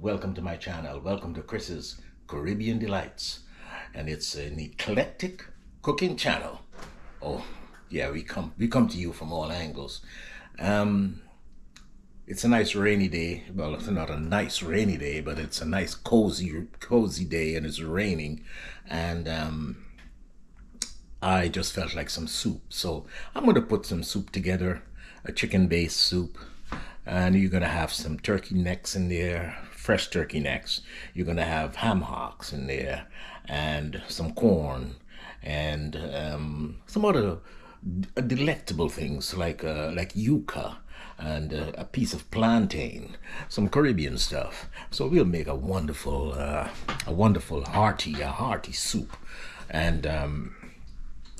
welcome to my channel. Welcome to Chris's Caribbean Delights. And it's an eclectic cooking channel. Oh, yeah, we come to you from all angles. It's a nice rainy day. Well, it's not a nice rainy day, but it's a nice cozy day, and it's raining. And I just felt like some soup. So I'm going to put some soup together, a chicken-based soup. And you're going to have some turkey necks in there, fresh turkey necks. You're going to have ham hocks in there, and some corn, and some other delectable things like yuca, and a piece of plantain, some Caribbean stuff. So we'll make a wonderful hearty soup, and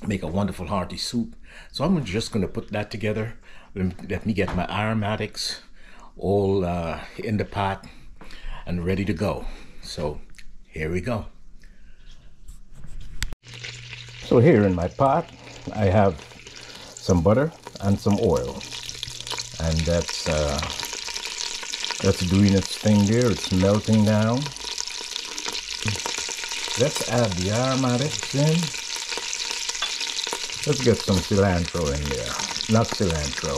make a wonderful hearty soup. So I'm just going to put that together. Let me get my aromatics all in the pot and ready to go. So here we go. So here in my pot I have some butter and some oil, and that's doing its thing there. It's melting down. Let's add the aromatics in. Let's get some cilantro in there. Not cilantro,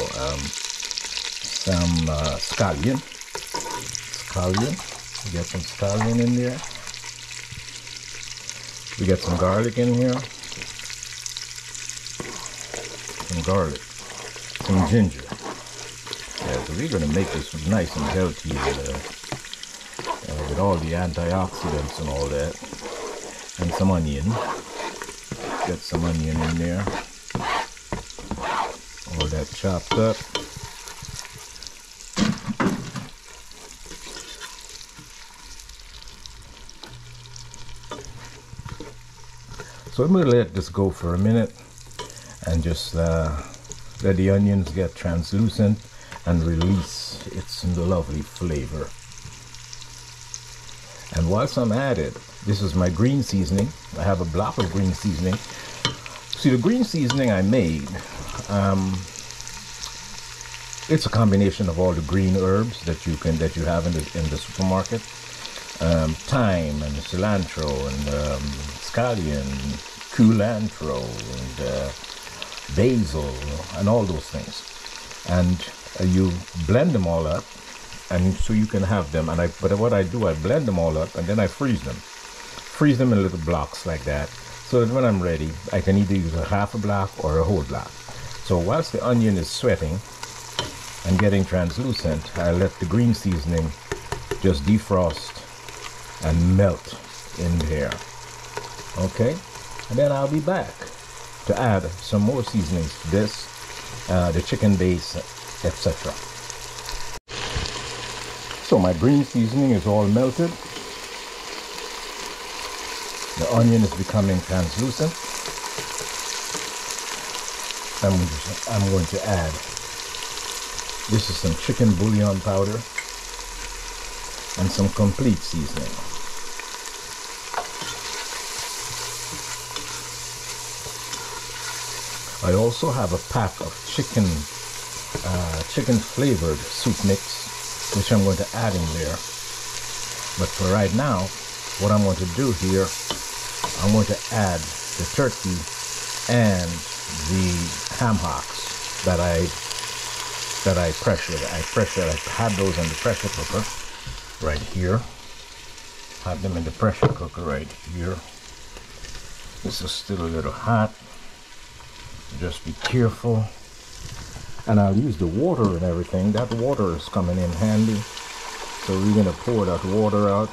some scallion. We get some scallion in there. We get some garlic in here. Some garlic. Some ginger. Yeah, so we're going to make this nice and healthy with all the antioxidants and all that. And some onion. Get some onion in there. All that chopped up. So I'm going to let this go for a minute and just let the onions get translucent and release its lovely flavor. And whilst I'm at it, this is my green seasoning. I have a block of green seasoning. See, the green seasoning I made, it's a combination of all the green herbs that you have in the supermarket. Thyme and cilantro and scallion, culantro and basil and all those things. And you blend them all up, and so you can have them. But what I do, I blend them all up and then I freeze them. Freeze them in little blocks like that, so that when I'm ready, I can either use a half a block or a whole block. So whilst the onion is sweating and getting translucent, I let the green seasoning just defrost and melt in there. Okay, and then I'll be back to add some more seasonings to this, the chicken base, etc. So my green seasoning is all melted. The onion is becoming translucent. I'm going to add, this is some chicken bouillon powder and some complete seasoning. I also have a pack of chicken flavored soup mix, which I'm going to add in there. But for right now, what I'm going to do here, I'm going to add the turkey and the ham hocks that I pressured. I had those in the pressure cooker right here. Had them in the pressure cooker right here. This is still a little hot. Just be careful. And I'll use the water and everything. That water is coming in handy. So we're going to pour that water out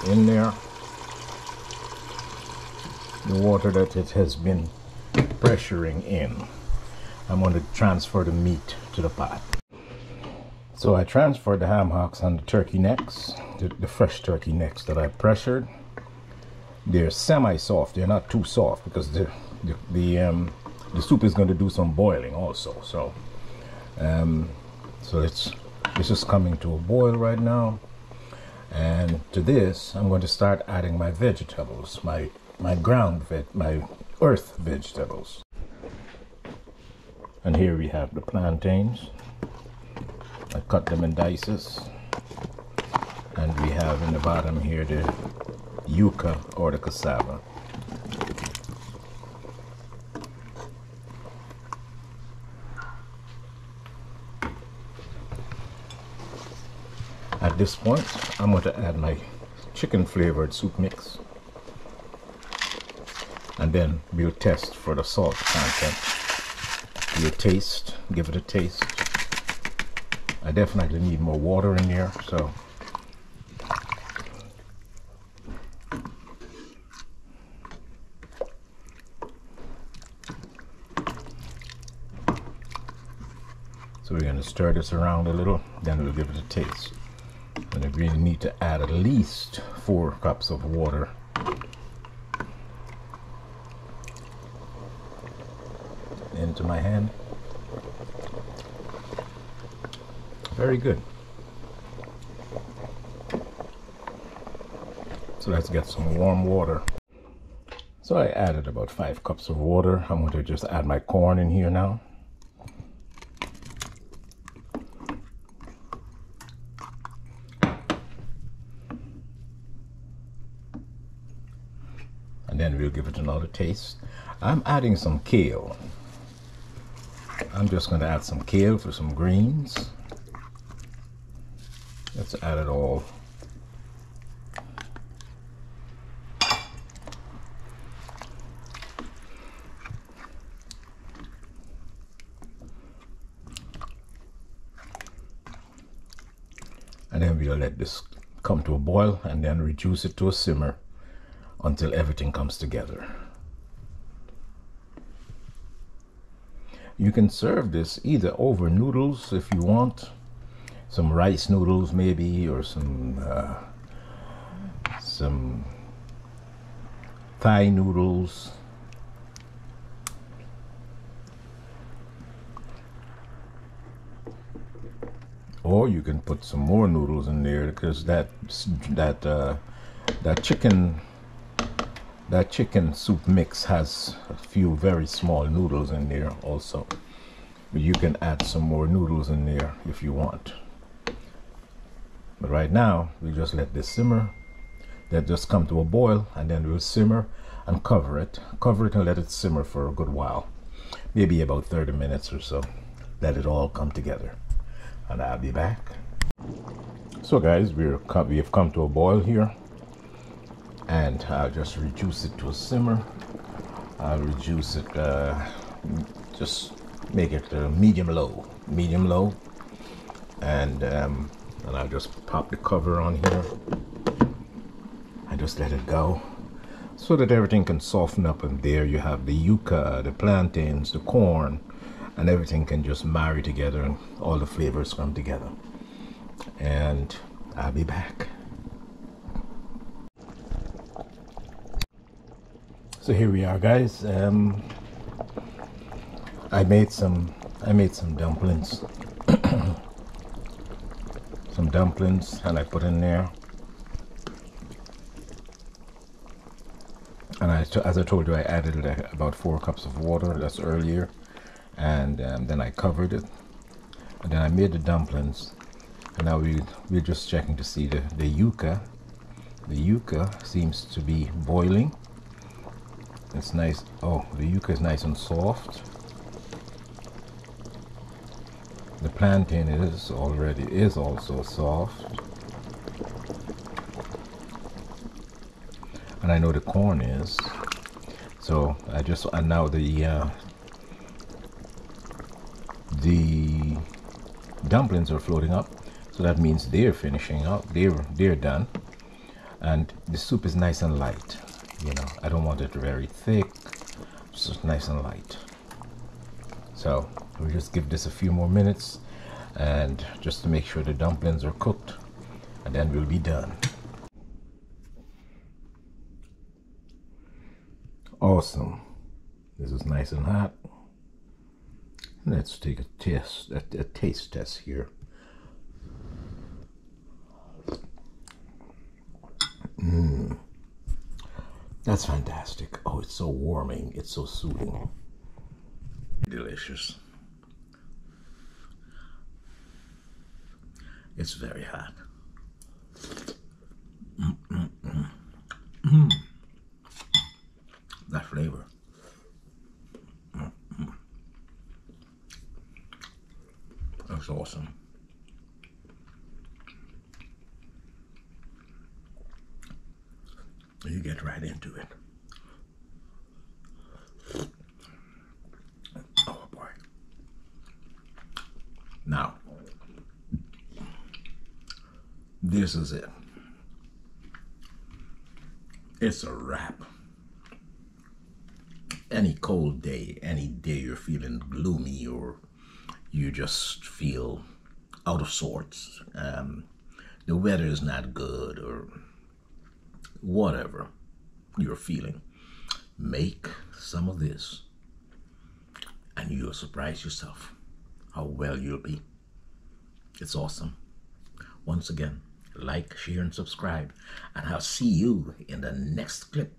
in there. The water that it has been pressuring in. I'm going to transfer the meat to the pot. So I transferred the ham hocks and the turkey necks, the fresh turkey necks that I pressured. They're semi-soft. They're not too soft because the soup is going to do some boiling also. So this is coming to a boil right now. And to this, I'm going to start adding my vegetables, my earth vegetables. And here we have the plantains. I cut them in dices. And we have in the bottom here the yuca or the cassava. At this point, I'm going to add my chicken flavored soup mix. And then we'll test for the salt content. We'll taste, give it a taste. I definitely need more water in there, so. So we're going to stir this around a little, then we'll give it a taste. And I really need to add at least 4 cups of water. Into my hand. Very good. So let's get some warm water. So I added about 5 cups of water. I'm going to just add my corn in here now. And then we'll give it another taste. I'm adding some kale. I'm just going to add some kale for some greens. Let's add it all. And then we'll let this come to a boil and then reduce it to a simmer until everything comes together. You can serve this either over noodles if you want, some rice noodles maybe, or some Thai noodles. Or you can put some more noodles in there, because that chicken soup mix has a few very small noodles in there also. But you can add some more noodles in there if you want. But right now, we just let this simmer. Let just come to a boil, and then we'll simmer and cover it. Cover it and let it simmer for a good while. Maybe about 30 minutes or so. Let it all come together. And I'll be back. So guys, we have come to a boil here. And I'll just reduce it to a simmer. I'll reduce it, just make it medium low, and I'll just pop the cover on here and just let it go, so that everything can soften up. And there you have the yuca, the plantains, the corn, and everything can just marry together, and all the flavors come together. And I'll be back. So here we are, guys. I made some dumplings. Some dumplings, and I put in there. And as I told you, I added about 4 cups of water. That's earlier, and then I covered it, and then I made the dumplings. And now we're just checking to see the yuca. The yuca seems to be boiling. It's nice. Oh, the yuca is nice and soft. The plantain is also soft. And I know the corn is. So and now the dumplings are floating up. So that means they're finishing up. They're done. And the soup is nice and light. You know, I don't want it very thick, just nice and light. So we'll just give this a few more minutes, and just to make sure the dumplings are cooked, and then we'll be done. Awesome. This is nice and hot. Let's take a taste test here. That's fantastic. Oh, it's so warming. It's so soothing. Delicious. It's very hot. It's awesome. You get right into it. Oh boy. Now, this is it. It's a wrap. Any cold day, any day you're feeling gloomy or you just feel out of sorts, the weather is not good or whatever you're feeling, make some of this and you'll surprise yourself how well you'll be. It's awesome. Once again, like, share, and subscribe, and I'll see you in the next clip.